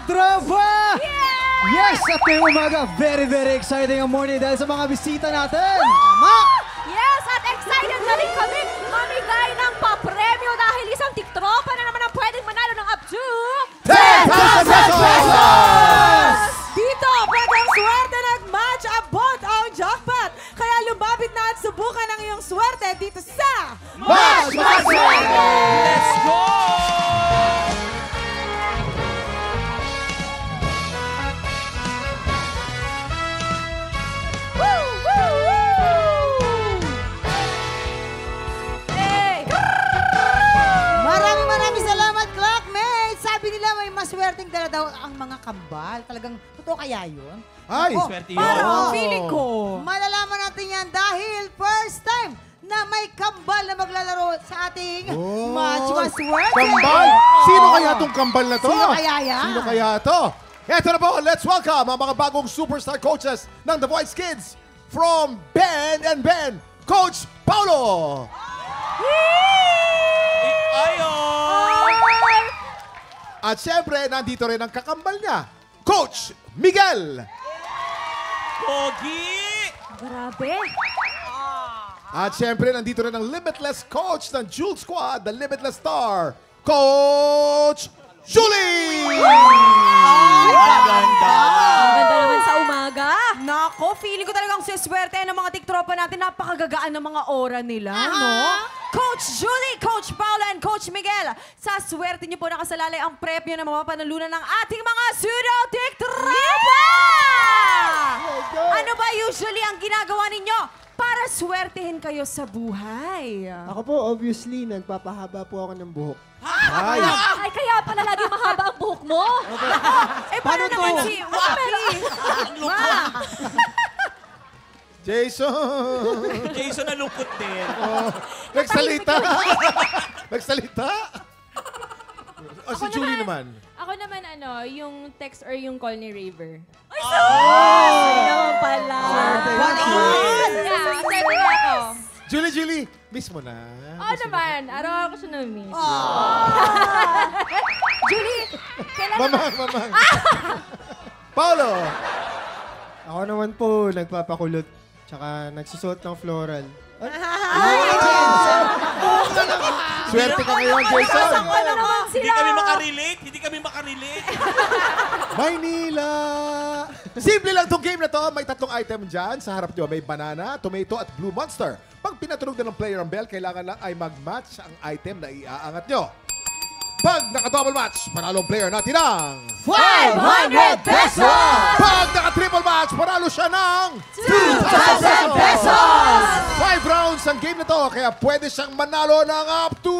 Tropa! Yes! At ngayong umaga, very exciting ang morning dahil sa mga bisita natin. Yes! At excited na rin kami mamigay ng papremyo dahil isang tiktropa na naman ang pwedeng manalo ng up to 10,000 pesos! Dito, pwedeng swerte nag-match abot ang jackpot. Kaya lumapit na at subukan ang iyong swerte dito sa Match Swerte! Let's go! Maraming salamat, Clockmates! Sabi nila may maswerteng dala daw ang mga kambal. Talagang totoo kaya yun? Ay! Ako, Swerte yun. parang Feeling ko. Malalaman natin yan dahil first time na may kambal na maglalaro sa ating Match Maswerte. Kambal! Sino kaya tong kambal na to? Sino kaya yan? Sino kaya to? Eto na po, let's welcome ang mga bagong superstar coaches ng The Voice Kids from Ben and Ben, Coach Paulo! Ayo! At syempre, nandito rin ang kakambal niya, Coach Miguel! Pogi! Grabe! At syempre, nandito rin ang limitless coach ng Jewel Squad, the limitless star, Coach Julie! Maganda! Ang ganda naman sa umaga. Nako, feeling ko talagang siswerte ng mga tiktropa natin. Napakagagaan ng mga aura nila, no? Coach Julie, Coach Paolo, and Coach Miguel, sa swerte niyo po nakasalalay ang premyo na mapapanalunan ng ating mga pseudo-tiktropa! Ano ba usually ang ginagawa ninyo para swertehin kayo sa buhay? Ako po, obviously, nagpapahaba po ako ng buhok. Ay! Ay, kaya pala lagi mahaba ang buhok mo. Paano naman si Waki? Ma! Jason! Jason nalungkot din. Nagsalita! Nagsalita! O si Julie naman. Ako naman yung text or yung call ni Raver. Ay, sorry naman pala. Yeah, excited na ako. Julie, miss mo na. Oo naman, araw-araw ko siya na-miss. Julie, kailan Mamang. Paolo! Ako naman po, nagpapakulot. Tsaka nagsusuot ng floral. Swerte ka ngayon, Jason. ano naman Hindi sila? kami makarelate. Maynila! Simple lang tong game na to. May tatlong item dyan. Sa harap nyo, may banana, tomato, at blue monster. Pag pinatunog na ng player ang bell, kailangan lang ay mag-match ang item na iaangat nyo. Pag naka-double match, panalo ang player natin ng 500 pesos! Pag naka-triple match, panalo siya ng 2,000 pesos! 5 rounds ang game na to, kaya pwede siyang manalo ng up to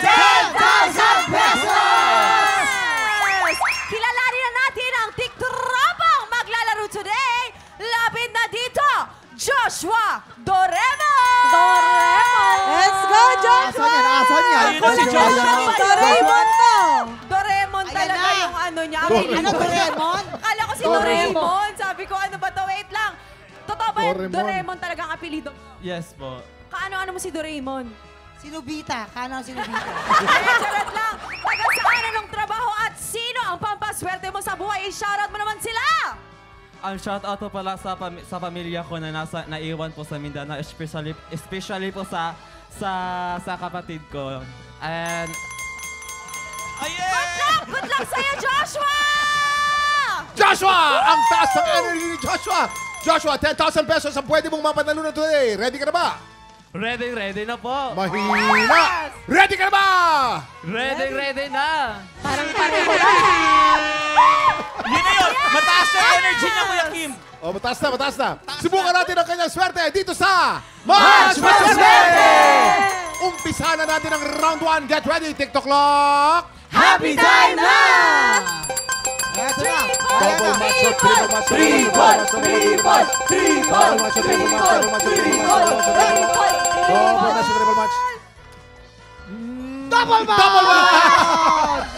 10,000 pesos! Kilalanin na natin ang tiktropang maglalaro today. Lapit na dito, Joshua Doremon! Let's go, Joshua! Asan yan? Ayun na si Joshua. Doraemon to! Doraemon Ayan talaga na. yung ano niya. Ano, Doraemon? Akala ko si Doraemon. Sabi ko, ano ba to? Wait lang. Totoo ba Doraemon. Doraemon talaga ang apelido? Yes po. Kaano-ano mo si Doraemon? Sinubita. Kano sinubita? Charot lang. Taga saan, anong trabaho at sino ang pampaswerte mo sa buhay? I-shoutout mo naman sila! Ang shoutout po pala sa pamilya ko na naiwan po sa Mindanao, especially po sa kapatid ko. And Good luck sa'yo, Joshua! Joshua! Ang taas ng energy ni Joshua! Joshua, 10,000 pesos ang pwede mong mapanalunan today. Ready ka na ba? ready na po. Mahina! Ready ka na ba? Ready na. Parang pareho lang. Yun na yun! Mataas na yung energy niya, Kuya Kim. O, mataas na. Subukan natin ang kanyang swerte dito sa Match Swerte! Umpisa na natin ang round 1. Get ready, TikTok clock! Happy time na! Eto na. Double match o triple match. Triple match. Double match o triple match. Double match o triple match. Double match o triple match. Double match! Double match!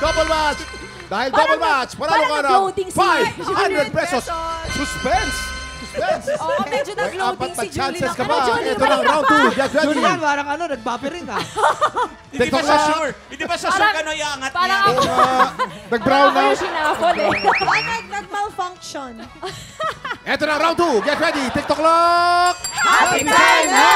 Double match! Dahil double match, panalo ka ng nag-loading si 500 pesos. Suspense! suspense. Oo, medyo May nag-loading apat na si Julie. chances ka Ano, ba? Julie? Ito na, round 2. Get ready. Julian, parang nag-buffering ah. Hindi ba siya sure? Hindi ba siya sure kano iangat Parang niya? ako. Nag-brown Ako na. yung sinafol eh. Nag-malfunction. Ito na, round 2. Get ready. TikTok clock. Happy time na!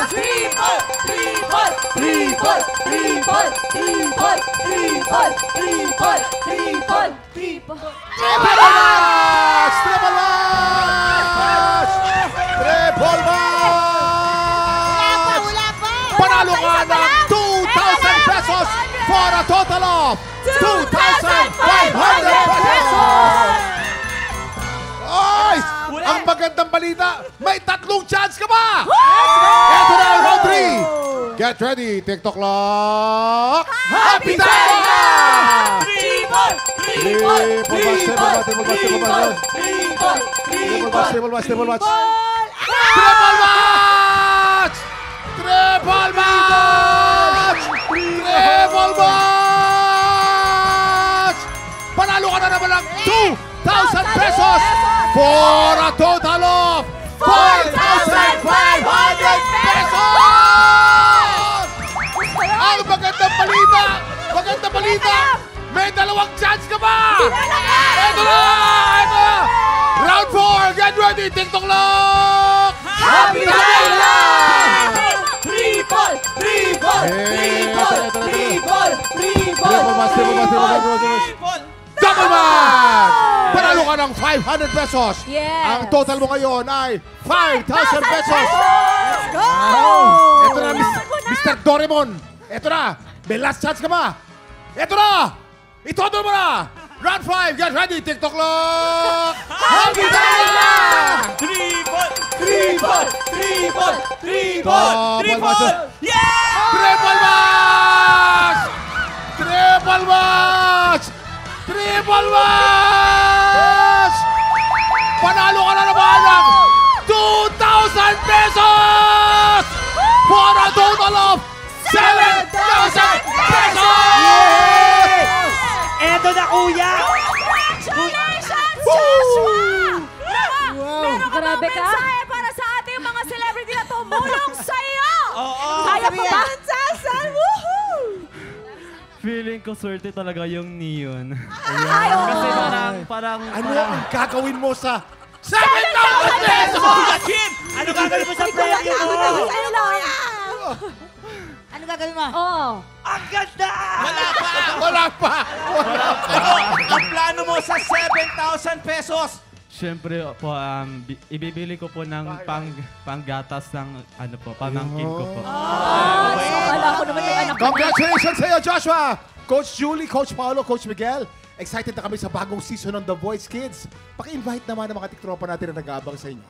Triple! Triple! Triple! Triple! Triple! Triple! Triple! Triple! Triple! Triple match! Triple match! Triple match! Panalo ka ng 2,000 pesos for a total of 2,500 pesos! Ay! Ang magandang balita, may 3 chance ka ba? Ito na ang round 3. Get ready, TikTok clock. Happy time na! Triple! Triple match, triple match, triple match, triple match. Triple match, triple match, triple match. Triple match! Triple match! Triple match! Panalo ka na naman ng 2,000 pesos for a total of 4,500 pesos! Ang magandang balita! Magandang balita! May 2 chance ka ba? Ito na! Ito na! Round 4! Get ready! TikTok clock! Happy time na! Triple! Triple! Triple! Triple! Triple match, triple match, triple match, triple match. Triple! Double match! Panalo ka ng 500 pesos. Yes. Ang total mo ngayon ay 5,000 pesos. Let's go! Ito na, Mr. Doraemon. Ito na. May last chance ka ba? Ito na. Itodo mo na. Round 5. Get ready. TikTok clock. Happy time na! Triple! Triple! Triple! Triple match. Yeah! Triple match! Triple match! Triple match! Panalo ka na naman ng 2,000 pesos! For a total of 7,000 pesos! Eto na, kuya! Congratulations, Joshua! Meron ka bang Grabe ka. mensahe para sa ating mga celebrity na tumulong sa iyo? Oo! Kaya pa ba? Woohoo! Feeling ko swerte talaga yung neon. Ayaw! Kasi parang... Ano ang gagawin mo sa 7,000 pesos? Kuya Kim! Ano gagawin mo sa premyo mo? Ano gagawin mo? Oh. Ang ganda! Wala pa! Wala pa! Ano ang plano mo sa 7,000 pesos? Siyempre po, ibibili ko po ng panggatas ng pamangkin ko po. Akala ko naman yung anak ko. Congratulations sa iyo, Joshua! Coach Julie, Coach Paolo, Coach Miguel. Excited na kami sa bagong season ng The Voice Kids. Paki-invite naman ang mga tiktropa natin na nag-aabang sa inyo.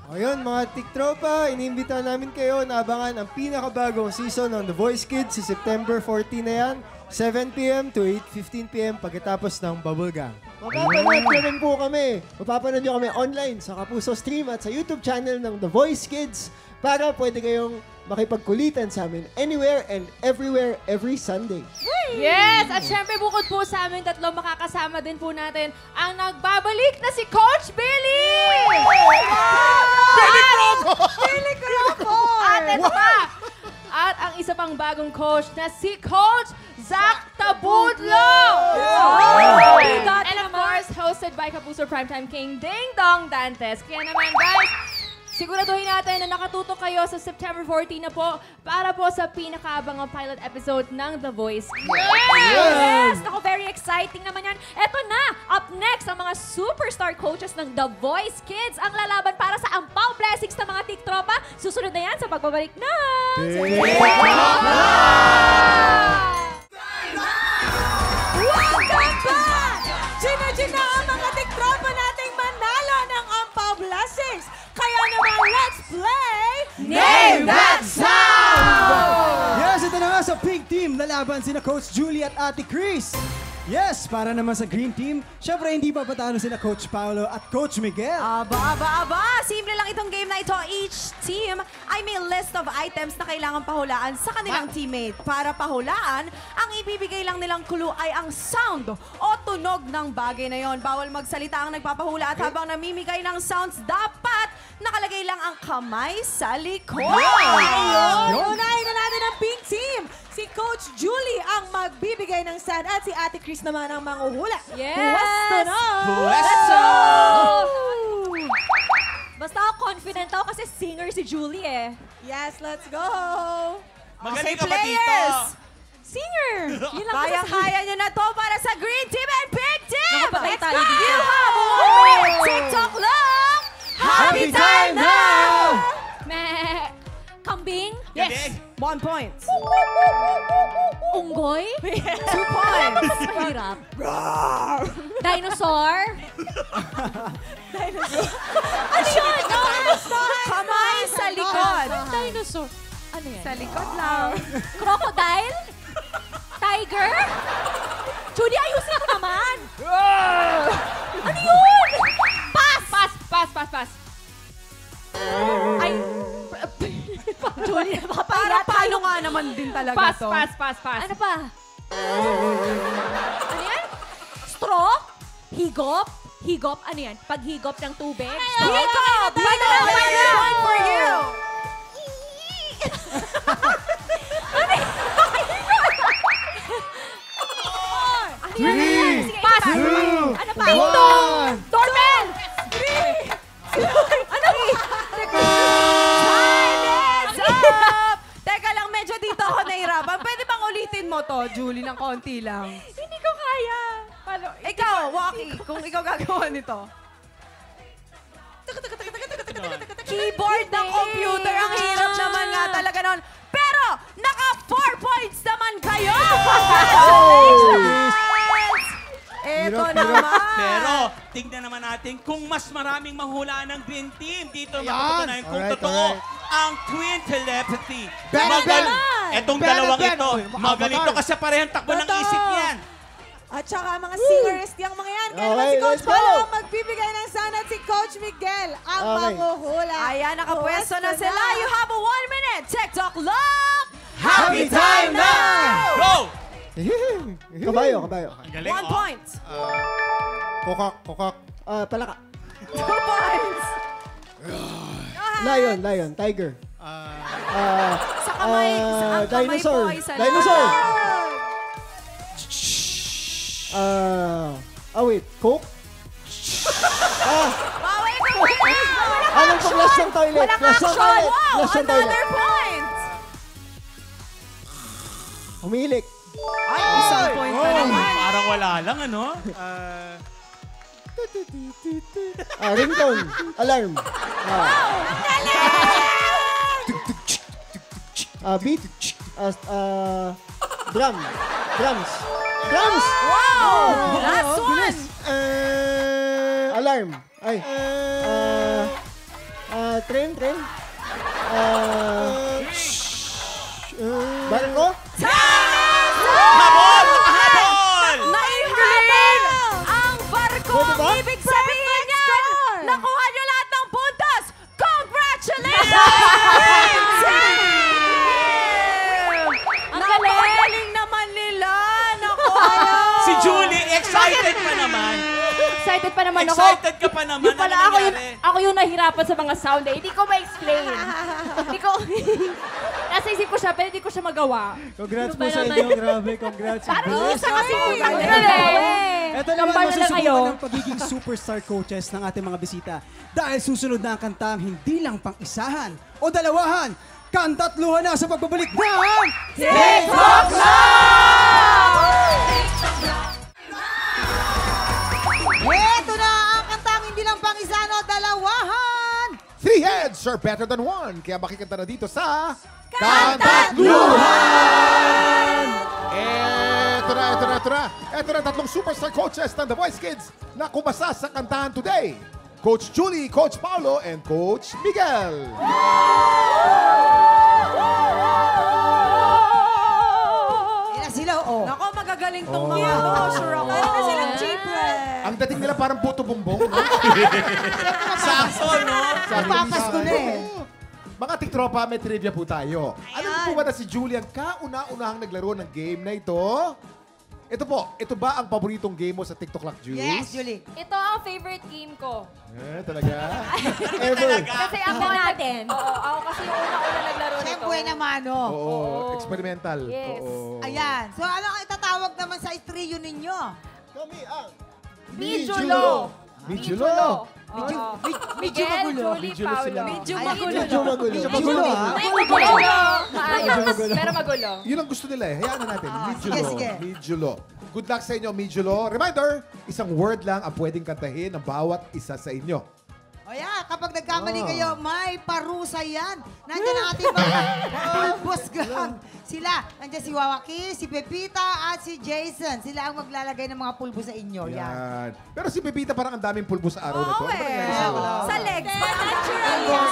Ayun, mga tiktropa, inimbita namin kayo na abangan ang pinakabagong season ng The Voice Kids sa September 14 na yan, 7 p.m. to 8:15 p.m. pagkatapos ng Bubble Gang. Mapapanood nyo rin po kami. Mapapanood nyo kami online sa Kapuso Stream at sa YouTube channel ng The Voice Kids para pwede kayong makipagkulitan sa amin anywhere and everywhere every Sunday. Yes! At syempre bukod po sa amin tatlo, makakasama din po natin ang nagbabalik na si Coach Billy! Billy Crawford! Billy Crawford! At ito pa! At ang isa pang bagong coach na si Coach Zach Tabudlo! And of course, hosted by Kapuso Primetime King Ding Dong Dantes. Kaya naman guys, siguraduhin natin na nakatutok kayo sa September 14 na po para po sa pinakaabangang pilot episode ng The Voice. Yes! Ako, very exciting naman yan. Eto na, up next, ang mga superstar coaches ng The Voice Kids ang lalaban para sa ampaw blessings ng mga tiktropa. Susunod na yan sa pagbabalik na... Welcome back! Gina ang mga tiktropa nating manalo ng Ampaw Blessings. Kaya naman, let's play Name That Sound! Yes, ito na nga sa pink team. Lalaban sina Coach Julie at Ate Chris. Yes, para naman sa Green Team, syempre hindi papatalo sila Coach Paolo at Coach Miguel. Aba! Simple lang itong game na ito. Each team ay may list of items na kailangan pahulaan sa kanilang teammate. Para pahulaan, ang ibibigay lang nilang clue ay ang sound o tunog ng bagay na yon. Bawal magsalita ang nagpapahula at habang namimigay ng sounds, dapat nakalagay lang ang kamay sa likod. Unahin na natin ang pink team. Si Coach Julie ang magbibigay ng sand at si Ate Chris naman ang manguhula. Yes! Pwesto na! Pwesto! Basta ako confident ako kasi singer si Julie eh. Yes, let's go! Magaling ka Okay, ba dito? players! Singer! Yun lang Kaya-kaya nyo na to para sa Green Team and Pink Team! Nakapatay Let's tayo go! dito. You have a 1-minute TikTok long! Happy time now! Meh. Kambing? Yes! 1 point. Unggoy? 2 points. Mahirap. Dinosaur? Ano yun? Kamay sa likod. Dinosaur. Ano yan? Sa likod lang. Crocodile? Tiger? Judy, ayusin ka naman! Ano yun? Pass. Ay, Judy, Para paano nga naman din talaga Pass. to? ano pa? Ano yan? Straw? Higop? Higop? Ano yan? Paghigop ng tubig? Higop! Another point for you! Ano yan? Sige, Pass! isa pa. Two! Ano pa? One! Doorbell! Ano? Time is up! Teka lang, medyo dito ako nahirapan. Pwede bang ulitin mo to, Julie, ng konti lang? Hindi ko kaya. Paano? Ikaw, Waki, kung ikaw gagawa nito. Keyboard ng computer, ang hirap naman nga talaga nun. Pero, naka 4 points naman kayo! Congratulations! Eto naman! Pero, tingnan naman natin kung mas maraming mahulaan ng Green Team. Dito matutunayan kung Alright, totoo alright. ang twin telepathy. Ben, Etong Ben, dalawang Ben. ito, Uy, magaling to kasi parehang takbo ng Totoo. isip niyan. At saka mga singers, yung mga yan. Kaya naman Okay, si Coach let's go. Paolo ang magbibigay ng sand at si Coach Miguel ang Okay. manguhula. Ayan, nakapwesto na sila. You have a 1-minute TikTok lock! Happy time now! Go! Kabayo. Ang galing, 1 point. Kokak. Palaka. 2 points. Lion, tiger. Sa kamay, ang kamay dinosaur. po ay sa Dinosaur. Wait. Coke? Bawi ko Anong pag-flush ng toilet? Walang Flush ng action! toilet. Wow! Flush ng toilet. Another point! Humilik. Ay, isang point pa naman. Parang wala lang, ano? Ringtone. Alarm. Beat. Drums. Wow! Last one! Alarm. Ay. Train. Barko. Habol! Nakahabol! Naihabol ang barko! Pwede ba? Ibig sabihin niyan, nakuha niyo lahat ng puntos! Congratulations! Green Team! Ang galing! Napakagaling naman nila! Naku! Si Julie, excited pa naman. Excited pa naman ako. Excited ka pa naman. Yung pala Ano ako nangyari? ako yung nahirapan sa mga sound eh. Hindi ko ma-explain. Hindi ko... Nasa isip ko siya, pero hindi ko siya magawa. Congrats Ano po ba sa naman? inyo. Grabe, congrats. Parang Congrats. isa kasi po Ang tayo. galing! Ito naman, Kambal na lang masusubukan kayo. ng pagiging superstar coaches ng ating mga bisita. Dahil susunod na ang kantang hindi lang pang-isahan o dalawahan, kantatluhan na sa pagbabalik ng TikTok Ito na ang kantang hindi lang pang-isahan o dalawahan. 3 heads are better than 1. Kaya makikita na dito sa Kantatluhan! Ito na. Ito na tatlong superstar coaches ng The Voice Kids na kumasa sa kantahan today. Coach Julie, Coach Paolo, and Coach Miguel. Yan na sila, oh. Nako, magagaling tong mga to. Sure ako dating nila parang puto bumbong. No? Sakto, no? Papas ko na eh. Mga tiktropa, may trivia po tayo. Alam niyo po ba na si Julian kauna-unahang naglaro ng game na ito? Ito po, ito ba ang paboritong game mo sa TikTok Lock Juice? Yes, Julie. Ito ang favorite game ko. Talaga? Kasi ako natin. Oo, ako kasi yung una-una naglaro nito. Siyempre naman, oh. Oo, experimental. Yes. Oo. Ayan. So, ano ang itatawag naman sa trio ninyo? Kami ang Mijulo. Mijulo. Medyo magulo. Julie, Mijulo sila. Paolo. Medyo medyo magulo. Medyo magulo, ha? Magulo. Maayos, pero magulo. Yun ang gusto nila eh. Hayaan na natin. Mijulo. sige. Mijulo. Good luck sa inyo, Mijulo. Reminder, isang word lang ang pwedeng kantahin ng bawat isa sa inyo. O yeah, kapag nagkamali kayo, may parusa yan. Nandiyan ang ating mga pulbos gang. Sila, nandiyan si Wawaki, si Pepita, at si Jason. Sila ang maglalagay ng mga pulbo sa inyo. Yan. Yan. Pero si Pepita parang ang daming pulbo sa araw na to. Oo, Ano ba nangyari eh. sa'yo? Sa legs. Natural yan.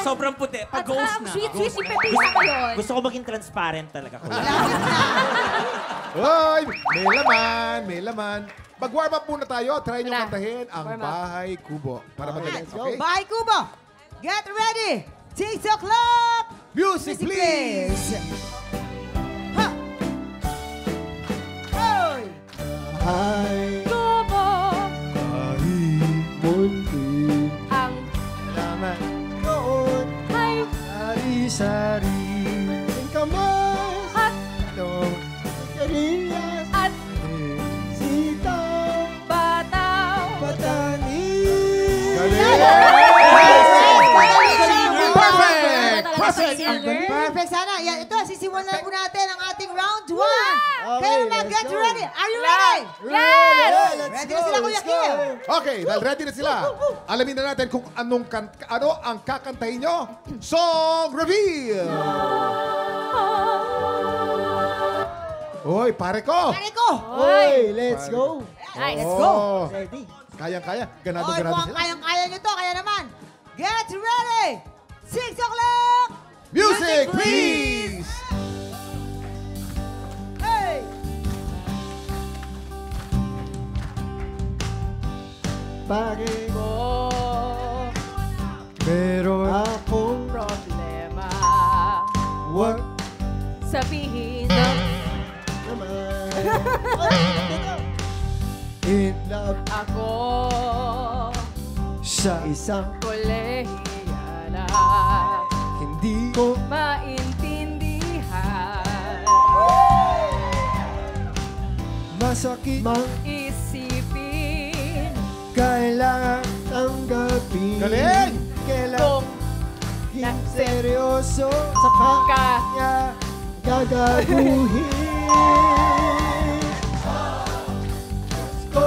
Sobrang puti. Pag At ghost saka na. sweet-sweet si Pepita ko yun. Gusto ko maging transparent talaga ko. Hoy! May laman, may laman. Mag-warm up muna tayo. Try nyo Tara. kantahin ang Warm up. Bahay Kubo. Para madali. let's go. Okay? Bye, Kubo! Get ready! TikTok Club! Music, please! Ha! Hoy! Hi, Kubo munti. ang Laman noon. ay Sari-sari. Ang kamay. At Itong sigarilyas. at Sitaw. bataw. Patanis. Perfect! Perfect! Perfect sana. Yan, ito, sisimulan po natin ang ating round 1. Okay, Kayo naman, let's get go. ready. Are you ready? Yes! Ready na sila, Kuya Kim. Okay, dahil ready na sila. Alamin na natin kung ano ang kakantahin nyo. Song reveal! Hoy, pare ko! Pare ko! Oy, let's go. Nice. Let's go. Oh, Ready? kayang-kaya. Oy, Ganado-ganado kung sila. kayang-kaya nyo to, kaya naman. Get ready! 6 o'clock! Music, please! Hey! Bakit Oh, meron akong problema. wag Sabihin naman. In love ako sa isang kolehiyala. hindi ko Maintindihan. masakit mang Isipin kailangan tanggapin. Galing! Kailangan kung seryoso sa kanya gagaguhin. Ko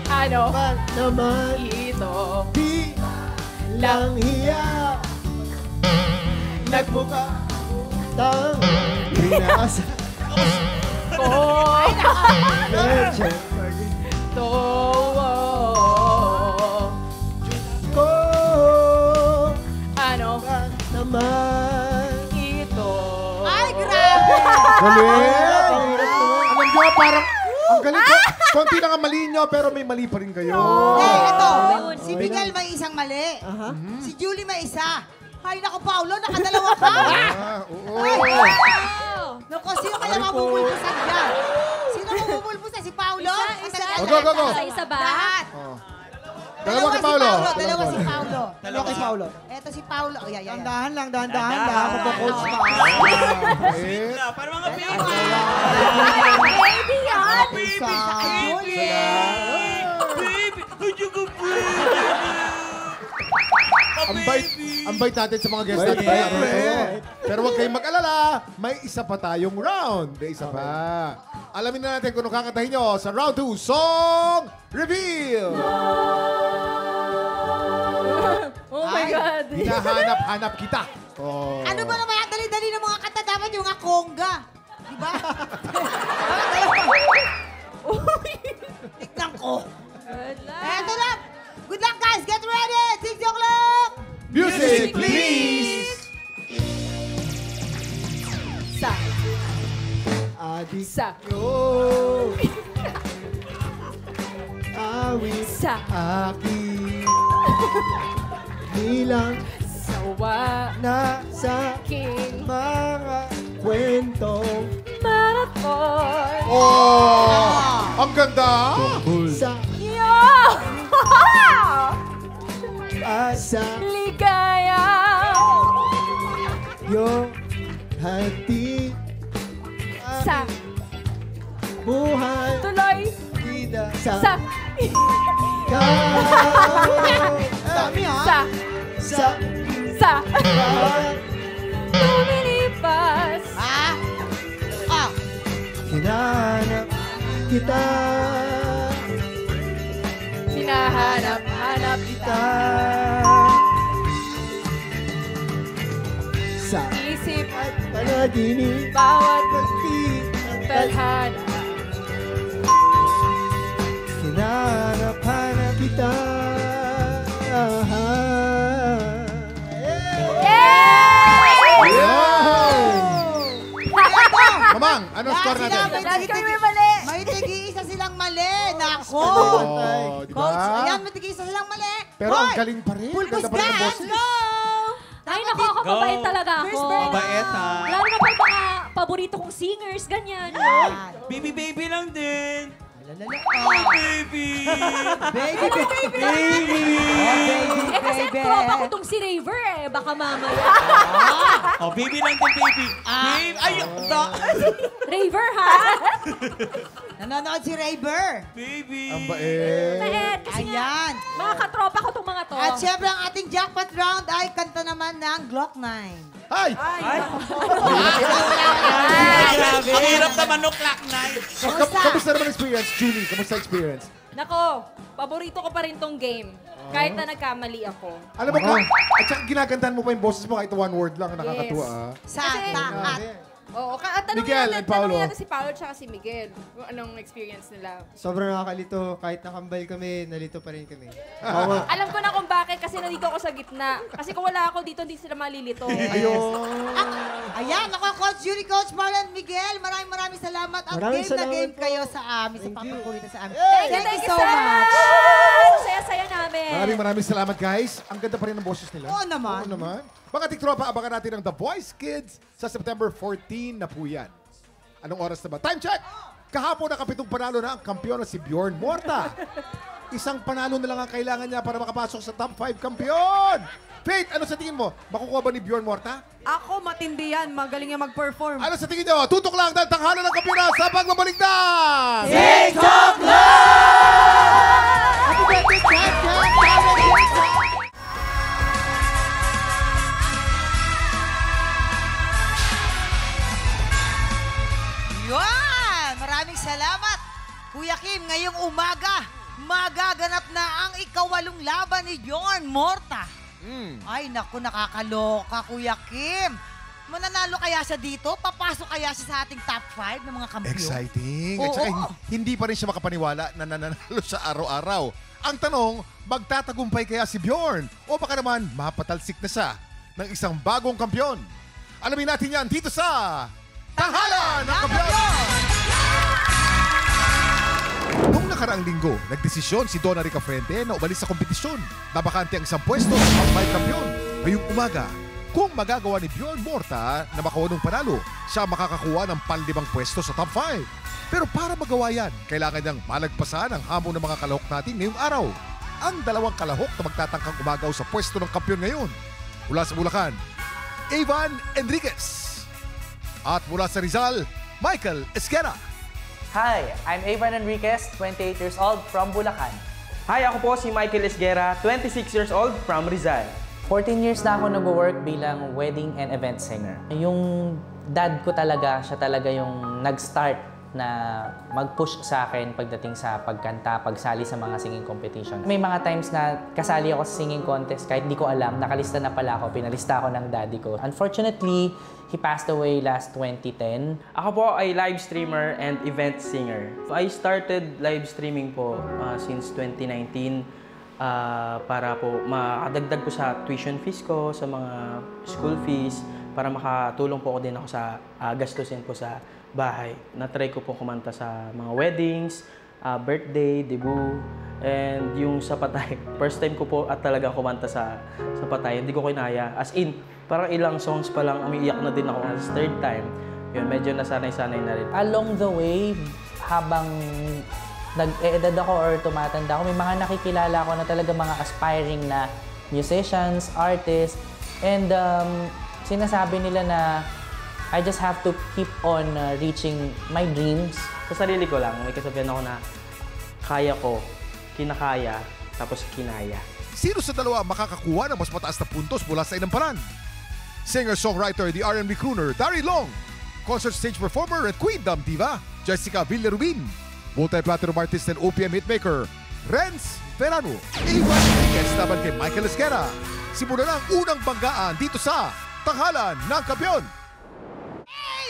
ano man naman ito di lang hiya nagmukha tang binasa ko legend to. ko Ano man naman. ito? Ay, grabe! Galing! Alam nyo, parang ang galing ko. Konti lang ang mali nyo, pero may mali pa rin kayo. Ito. Si Miguel may isang mali. Si Julie may isa. Ay, naku, Paolo, nakadalawa ka. Oo. Naku, sino kaya mabubulbusan dyan? Sino mabubulbusan? Si Paolo? Isa. Oh, go, go, go. Isa ba? Lahat. Dalawa kay Paolo. Dalawa si Paolo. Dalawa kay Paolo. Eto si Paolo. Oh, yeah. Dahan lang, dahan Dahan. Coach pa. Eh, Para mga baby. Baby yan! Baby. Julie. Baby. Ay, yung baby. ang bait natin sa mga guests natin. Pero huwag kayong mag-alala, may isa pa tayong round. May isa pa. Alamin na natin kung ano kakantahin nyo sa round 2, Song Reveal! Oh my God. Hinahanap-hanap kita. Oh. Ano ba naman ang dali-dali ng mga kanta? Dapat yung nga conga. Diba? Tignan ko. Eto lang. Good luck, guys. Get ready. 6 o'clock. Music, please! Sa Adik sa yo. awit Sa aking nilang sawa na sa king mga kwentong marathon. Oh! Ang ganda! sa Yo! asa Ligaya! yung hati Sa buhay tuloy bida sa sa Dami ha? sa sa lumilipas. Ha? hinahanap kita Hinahanap-hanap kita. sa Isip at panaginip bawat pagpit ng tadhana. hinahanap-hanap kita. Mamang, anong score natin? Lahat kami may mali. May tigi-isa silang mali. Nako. Oh, di Coach, ba? ayan, may tigi-isa silang mali. Pero ang Hoy! galing pa rin. Pulbos Ganda pa rin ang ka, boses. let's go! Ay, nakakapabait talaga ako. Mabait, ha? Lalo na pa yung mga paborito kong singers, ganyan. Baby lang din. Oh, Baby! baby, baby. Baby! Eh kasi tropa ko tong si Raver eh. Baka mamaya. Oh, baby lang din, baby. Babe, ay, Raver ha? Nanonood si Raver. baby. Ang bait. Mahit. Kasi nga, Ayan. mga katropa ko tong mga to. At syempre, ang ating jackpot round ay kanta naman ng Glock 9. Ay! Grabe. Ang hirap naman no clock night. Kamusta naman experience, Julie? Kamusta experience? Nako, paborito ko pa rin tong game. Kahit na nagkamali ako. Alam mo kung, at saka ginagandahan mo pa yung boses mo kahit one word lang, nakakatuwa. Ah. Sa Kasi- taat. Oo, Miguel and Paolo. tanongin natin si Paolo at si Miguel kung anong experience nila. Sobrang nakakalito. Kahit nakambal kami, nalito pa rin kami. Alam ko na kung bakit kasi nandito ako sa gitna. Kasi kung wala ako dito, hindi sila malilito. Ayan, ako, Coach Julie, Coach Marlon, Miguel, maraming salamat. At Maraming game na salamat game po. kayo sa amin, sa papakulitan sa amin. Thank you so much. Saya-saya namin. Maraming salamat, guys. Ang ganda pa rin ng boses nila. Oo naman. Oo naman. Mga tiktropa, abangan natin ang The Voice Kids sa September 14 na po yan. Anong oras na ba? Time check! Kahapon nakapitong panalo na ang kampiyon na si Bjorn Morta. Isang panalo na lang ang kailangan niya para makapasok sa top 5 kampiyon. Faith, ano sa tingin mo? Makukuha ba ni Bjorn Morta? Ako, matindi yan. Magaling yan mag-perform. Ano sa tingin niyo? Tutok lang dahil tanghalan ng kampiyon sa pagbabalik na! TikTok Live! Happy birthday, Jack! Yan! Maraming salamat. Kuya Kim, ngayong umaga, magaganap na ang ikawalong laban ni Bjorn Morta. Ay, naku, nakakaloka, Kuya Kim. Mananalo kaya siya dito? Papasok kaya siya sa ating top 5 ng mga kampiyon? Exciting. Oo. At saka, hindi pa rin siya makapaniwala na nananalo sa araw-araw. Ang tanong, magtatagumpay kaya si Bjorn? O baka naman mapatalsik na siya ng isang bagong kampiyon? Alamin natin yan dito sa Tanghalan ng Kampiyon! Noong nakaraang linggo, nagdesisyon si Donna Rica Frente na umalis sa kompetisyon. Babakante ang isang pwesto sa top 5 kampiyon. Ngayong umaga, kung magagawa ni Bjorn Morta na makawanong panalo, siya makakakuha ng panlimang pwesto sa top 5. Pero para magawa yan, kailangan niyang malagpasan ang hamon ng mga kalahok natin ngayong araw. Ang dalawang kalahok na magtatangkang umagaw sa pwesto ng kampiyon ngayon. Mula sa Bulacan, Evan Enriquez. At mula sa Rizal, Michael Esquera. Hi, I'm Evan Enriquez, 28 years old from Bulacan. Hi, ako po si Michael Esguera, 26 years old from Rizal. 14 years na ako nag-work bilang wedding and event singer. Yung dad ko talaga, siya talaga yung nag-start na mag-push sa akin pagdating sa pagkanta, pagsali sa mga singing competition. May mga times na kasali ako sa singing contest kahit di ko alam, nakalista na pala ako, pinalista ako ng daddy ko. Unfortunately, he passed away last 2010. Ako po ay live streamer and event singer. I started live streaming po since 2019 para po makadagdag po sa tuition fees ko, sa mga school fees, para makatulong po ako din ako sa gastusin po sa bahay. Na-try ko po kumanta sa mga weddings, birthday, debut, and yung sa Patay. First time ko po at talaga kumanta sa Patay. Hindi ko kinaya. As in, parang ilang songs pa lang, umiiyak na din ako. As third time, yun, medyo nasanay-sanay na rin. Along the way, habang nag-e-edad ako or tumatanda ako, may mga nakikilala ako na talaga mga aspiring na musicians, artists, and sinasabi nila na I just have to keep on reaching my dreams. Sa sarili ko lang, may kasabihan ako na kaya ko, kinakaya, tapos kinaya. Sino sa dalawa makakakuha ng mas mataas na puntos mula sa inamparan? Singer-songwriter, the R&B crooner, Dari Long. Concert stage performer at Queen Dam Diva, Jessica Villarubin. Multi-platinum artist and OPM hitmaker, Renz Verano. Iwan Enriquez laban kay Michael Esquera. Simula na ang unang banggaan dito sa Tanghalan ng Kampiyon.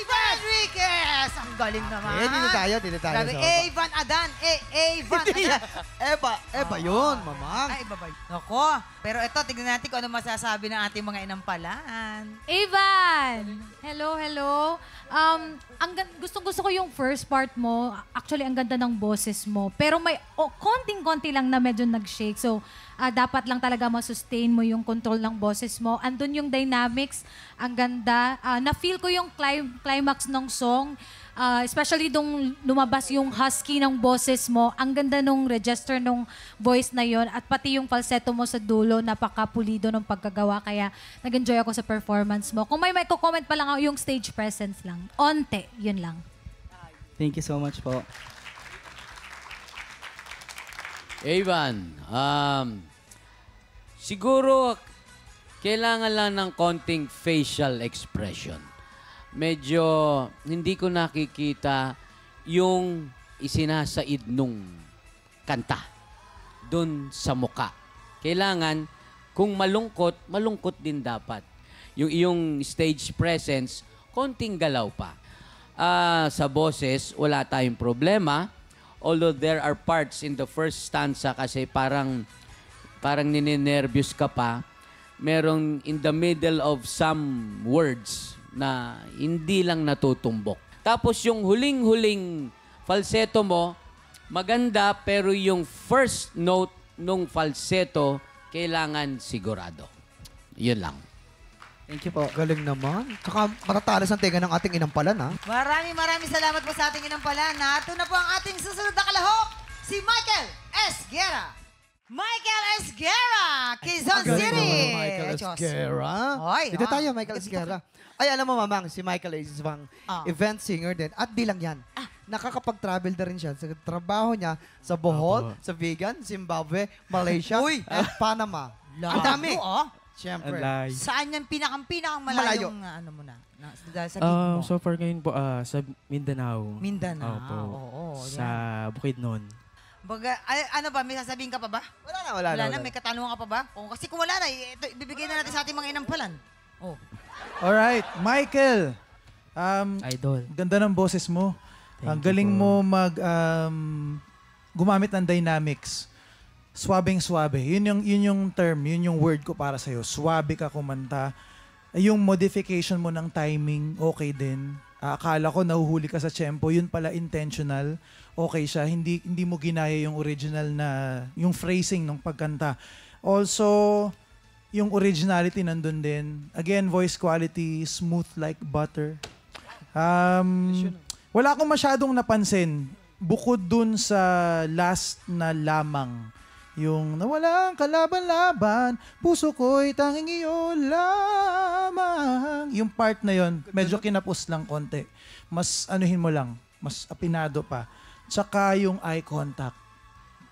Evan Enriquez! Ang galing naman. Dito tayo. Grabe, Evan Adan. Evan Adan. Eba yun, mamang. Ay, iba ba? Nako. Pero ito, tignan natin kung ano masasabi ng ating mga inampalan. Evan! Hello. Gustong-gusto ko yung first part mo. Actually, ang ganda ng boses mo. Pero may konting-konti lang na medyo nag-shake. So, dapat lang talaga masustain mo yung control ng boses mo. Andun yung dynamics. Ang ganda. Na-feel ko yung climax ng song. Especially nung lumabas yung husky ng boses mo. Ang ganda nung register ng voice na yon. At pati yung falsetto mo sa dulo, napaka-pulido ng pagkagawa. Kaya nag-enjoy ako sa performance mo. Kung may comment pa lang ako, yung stage presence lang. Onte, yun lang. Thank you so much po. Evan, siguro kailangan lang ng konting facial expression. Medyo hindi ko nakikita yung isinasaid nung kanta doon sa muka. Kailangan, kung malungkot, malungkot din dapat. Yung iyong stage presence, konting galaw pa. Sa boses, wala tayong problema. Although there are parts in the first stanza kasi parang nininervyos ka pa. Merong in the middle of some words na hindi lang natutumbok. Tapos yung huling-huling falsetto mo, maganda pero yung first note nung falsetto, kailangan sigurado. Yun lang. Thank you po. Galing naman. Tsaka matatalas ang tenga ng ating inampalan, ha? Maraming salamat po sa ating inampalan. Nato na po ang ating susunod na kalahok, si Michael Esguerra. Michael Esguerra, Quezon City. Michael Esguerra. Dito tayo, Michael Esguerra. Ay, alam mo, mamang, si Michael is isang event singer din. At di lang yan. Nakakapag-travel na rin siya sa trabaho niya sa Bohol, sa Vegan, Zimbabwe, Malaysia, at Panama. Ang dami. Siyempre. Saan yung pinakang malayong ano mo na? Sa gig mo? So far ngayon po, sa Mindanao. Mindanao, Opo. oo. Sa Bukidnon. Baga, ano ba? May sasabihin ka pa ba? Wala na. May katanungan ka pa ba? Kasi kung wala na, ito, ibibigay na natin sa ating mga inampalan. Oh. Alright, Michael. Idol. Ganda ng boses mo. Ang galing mo gumamit ng dynamics. Swabing-swabe. Yun yung term, yun yung word ko para sa'yo. Swabe ka kumanta. Yung modification mo ng timing, okay din. Akala ko nahuhuli ka sa tempo, yun pala intentional. Okay siya. Hindi mo ginaya yung original na, yung phrasing ng pagkanta. Also, yung originality nandun din. Again, voice quality, smooth like butter. Wala akong masyadong napansin. Bukod dun sa last na lamang. Yung nawala ang kalaban-laban, puso ko'y tanging iyo lamang. Yung part na yon, medyo kinapos lang konti. Mas anuhin mo lang, mas apinado pa. Tsaka yung eye contact.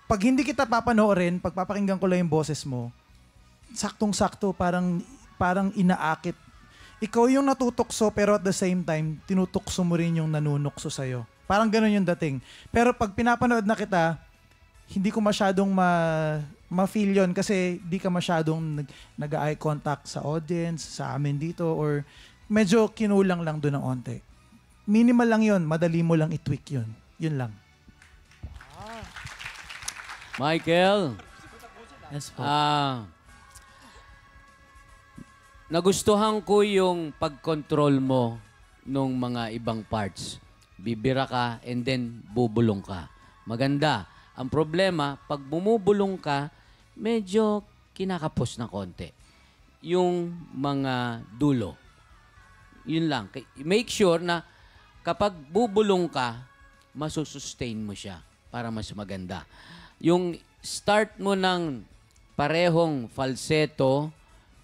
Pag hindi kita papanoorin, pag papakinggan ko lang yung boses mo, saktong-sakto, parang inaakit. Ikaw yung natutokso pero at the same time, tinutukso mo rin yung nanunukso sa'yo. Parang ganun yung dating. Pero pag pinapanood na kita, hindi ko masyadong ma-feel yun kasi di ka masyadong nag-eye contact sa audience, sa amin dito, or medyo kinulang lang doon ng onte. Minimal lang yun, madali mo lang i-tweak yun. Yun lang. Michael. Yes po. Nagustuhan ko yung pag-control mo nung mga ibang parts. Bibira ka and then bubulong ka. maganda. Ang problema, pag bumubulong ka, medyo kinakapos na konti. Yung mga dulo. Yun lang. Make sure na kapag bubulong ka, masusustain mo siya para mas maganda. Yung start mo ng parehong falsetto,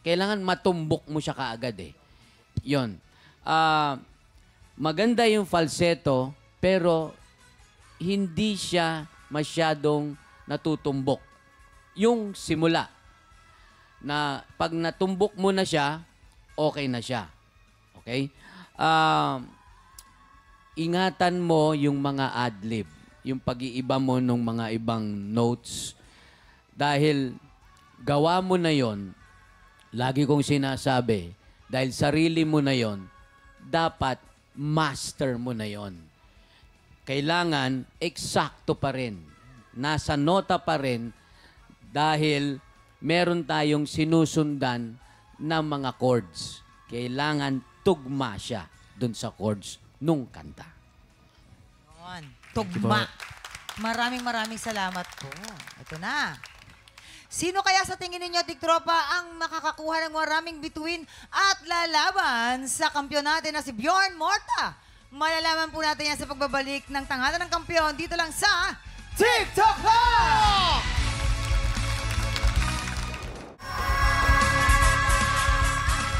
kailangan matumbok mo siya kaagad eh. Yun. Maganda yung falsetto, pero hindi siya masyadong natutumbok. Yung simula, na pag natumbok mo na siya, okay na siya. Okay? Ingatan mo yung mga adlib, yung pag-iiba mo ng mga ibang notes. Dahil gawa mo na yon, lagi kong sinasabi, dahil sarili mo na yon, dapat master mo na yon. Kailangan eksakto pa rin. Nasa nota pa rin dahil meron tayong sinusundan na mga chords. Kailangan tugma siya dun sa chords nung kanta. Tugma. Maraming salamat po. Ito na. Sino kaya sa tingin ninyo, Tiktropa, ang makakakuha ng maraming bituin at lalaban sa kampiyon natin na si Bjorn Morta? Malalaman po natin yan sa pagbabalik ng Tanghalan ng Kampiyon dito lang sa TikTok Live!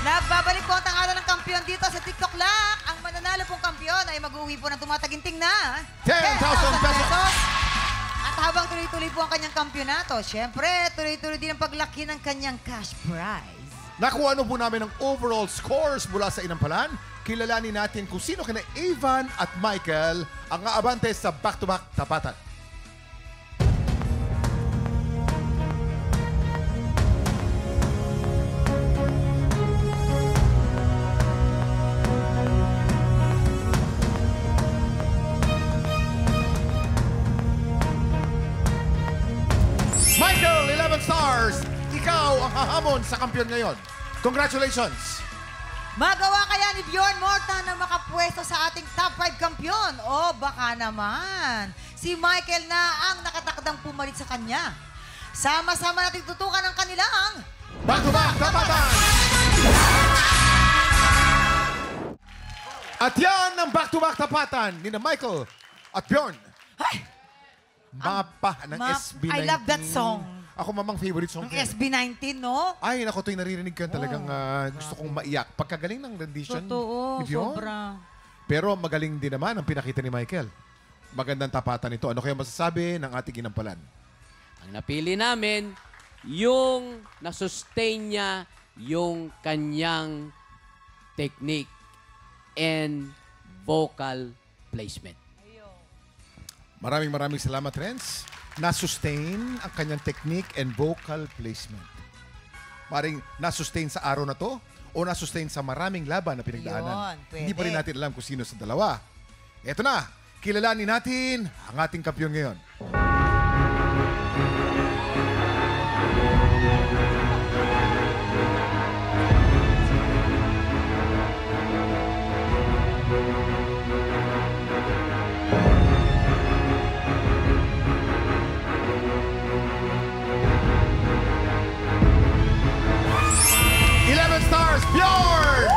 Nagbabalik po ang Tanghalan ng Kampiyon dito sa TikTok Live. Ang mananalo pong kampiyon ay mag-uwi po ng tumataginting na 10,000 pesos! At habang tuloy-tuloy po ang kanyang kampyonato, syempre, tuloy-tuloy din ang paglaki ng kanyang cash prize. Nakuha ano po namin ang overall scores mula sa Inampalan. Kilalanin natin kung sino kina Evan at Michael ang aabante sa back-to-back tapatan. Michael, 11 stars! Ikaw ang hahamon sa kampiyon ngayon. Congratulations! Magawa kaya ni Bjorn Morta na makapwesto sa ating top 5 kampiyon? O baka naman, si Michael na ang nakatakdang pumalit sa kanya. Sama-sama natin tutukan ang kanilang back-to-back tapatan! At yan ang back-to-back tapatan ni Michael at Bjorn. Mapa ng SB19. I love that song. Ako mamang favorite song. Ang SB19, no? Ay, naku, ito'y naririnig ka talagang gusto kong maiyak. Pagkagaling ng rendition Totoo, ni Bjorn. sobra. Pero magaling din naman ang pinakita ni Michael. Magandang tapatan ito. Ano kaya masasabi ng ating Inampalan? Ang napili namin, yung nasustain niya yung kanyang technique and vocal placement. Maraming salamat, Renz. Na-sustain ang kanyang technique and vocal placement. Maring na-sustain sa araw na to o na-sustain sa maraming laban na pinagdaanan. Yun, Hindi pa rin natin alam kung sino sa dalawa. Eto na, kilalanin natin ang ating kampiyon ngayon. Bjorn!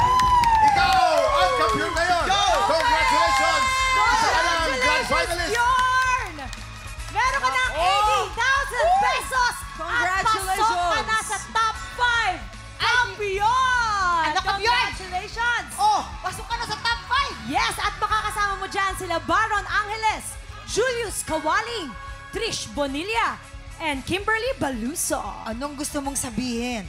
Ikaw ang kampiyon ngayon! Congratulations! Isa ka ng grand finalist! Bjorn! Meron ka ng 80,000 pesos! Congratulations! At pasok ka na sa top 5! Kampiyon! Ano, kampiyon? Congratulations! Oh, pasok ka na sa top 5! Yes, at makakasama mo dyan sila Baron Angeles, Julius Kawaling, Trish Bonilla, and Kimberly Baluso. Anong gusto mong sabihin?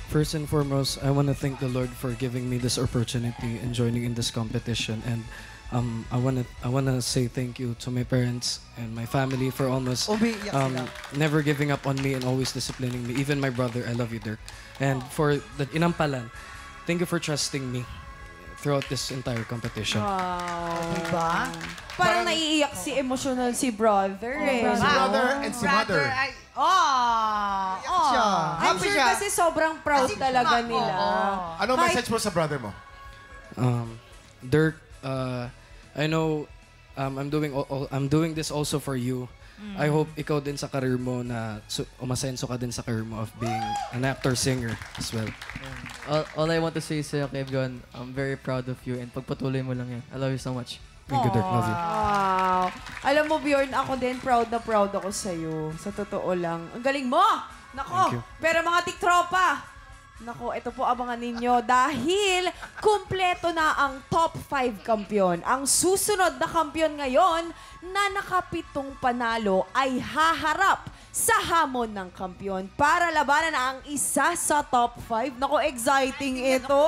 First and foremost, I want to thank the Lord for giving me this opportunity and joining in this competition. And I wanna say thank you to my parents and my family for almost never giving up on me and always disciplining me. Even my brother, I love you, Dirk. And for the Inampalan, thank you for trusting me throughout this entire competition. Diba? Parang naiiyak si emotional si brother eh. Si brother and si mother. I'm sure kasi sobrang proud talaga nila. Ano message mo sa brother mo? Dirk, I know I'm doing this also for you. I hope ikaw din sa career mo na umasenso ka din sa career mo of being an actor-singer as well. All I want to say sa'yo, Kevin, I'm very proud of you and pagpatuloy mo lang yan. I love you so much. Thank you, Dirk. Love you. Wow. Alam mo, Bjorn, ako din proud na proud ako sa'yo. Sa totoo lang. Ang galing mo! Nako, Thank you. pero mga tiktropa, nako, ito po abangan ninyo dahil kumpleto na ang top 5 kampiyon. Ang susunod na kampiyon ngayon na nakapitong panalo ay haharap sa hamon ng kampiyon para labanan ang isa sa top 5. Nako, exciting ito!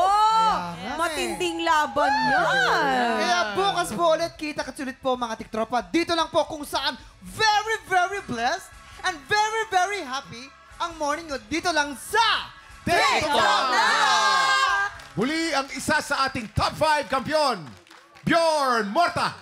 Matinding laban yan! Kaya bukas po ulit, kita-katsulit po mga tiktropa. Dito lang po kung saan very, very blessed and very, very happy ang morning nyo. Dito lang sa TikTok na! Muli ang isa sa ating top 5 kampiyon, Bjorn Morta.